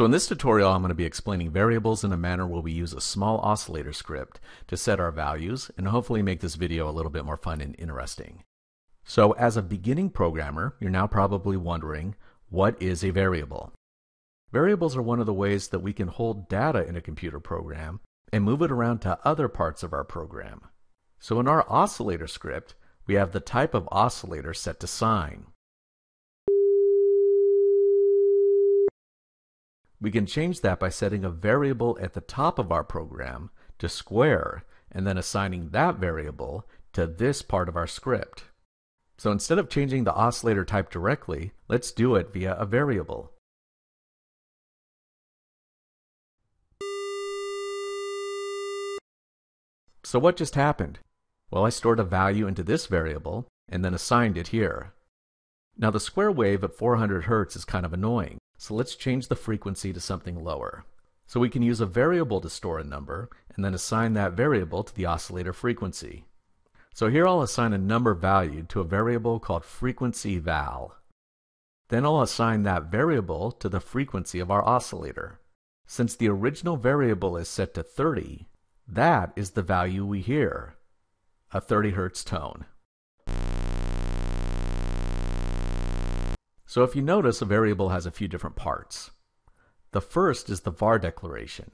So in this tutorial, I'm going to be explaining variables in a manner where we use a small oscillator script to set our values and hopefully make this video a little bit more fun and interesting. So as a beginning programmer, you're now probably wondering, what is a variable? Variables are one of the ways that we can hold data in a computer program and move it around to other parts of our program. So in our oscillator script, we have the type of oscillator set to sine. We can change that by setting a variable at the top of our program to square and then assigning that variable to this part of our script. So instead of changing the oscillator type directly, let's do it via a variable. So what just happened? Well, I stored a value into this variable and then assigned it here. Now the square wave at 400 Hz is kind of annoying, so let's change the frequency to something lower. So we can use a variable to store a number and then assign that variable to the oscillator frequency. So here I'll assign a number value to a variable called frequency val. Then I'll assign that variable to the frequency of our oscillator. Since the original variable is set to 30, that is the value we hear, a 30 Hz tone. So if you notice, a variable has a few different parts. The first is the var declaration.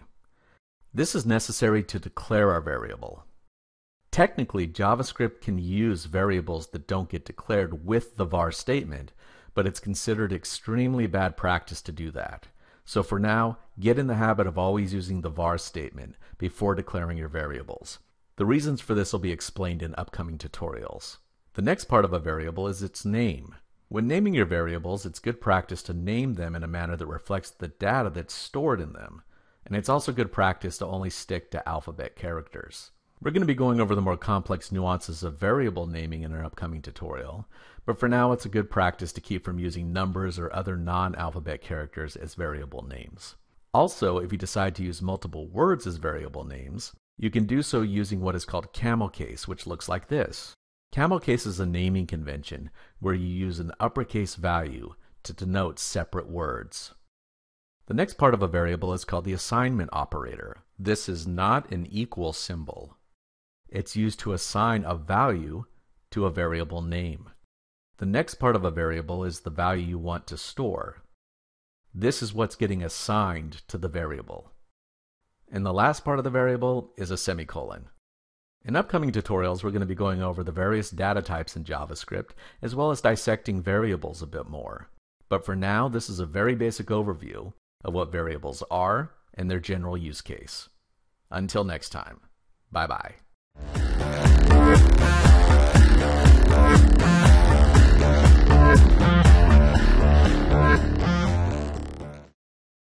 This is necessary to declare our variable. Technically, JavaScript can use variables that don't get declared with the var statement, but it's considered extremely bad practice to do that. So for now, get in the habit of always using the var statement before declaring your variables. The reasons for this will be explained in upcoming tutorials. The next part of a variable is its name. When naming your variables, it's good practice to name them in a manner that reflects the data that's stored in them. And it's also good practice to only stick to alphabet characters. We're going to be going over the more complex nuances of variable naming in an upcoming tutorial, but for now it's a good practice to keep from using numbers or other non-alphabet characters as variable names. Also, if you decide to use multiple words as variable names, you can do so using what is called camel case, which looks like this. Camel case is a naming convention where you use an uppercase value to denote separate words. The next part of a variable is called the assignment operator. This is not an equal symbol. It's used to assign a value to a variable name. The next part of a variable is the value you want to store. This is what's getting assigned to the variable. And the last part of the variable is a semicolon. In upcoming tutorials, we're going to be going over the various data types in JavaScript, as well as dissecting variables a bit more. But for now, this is a very basic overview of what variables are and their general use case. Until next time, bye-bye.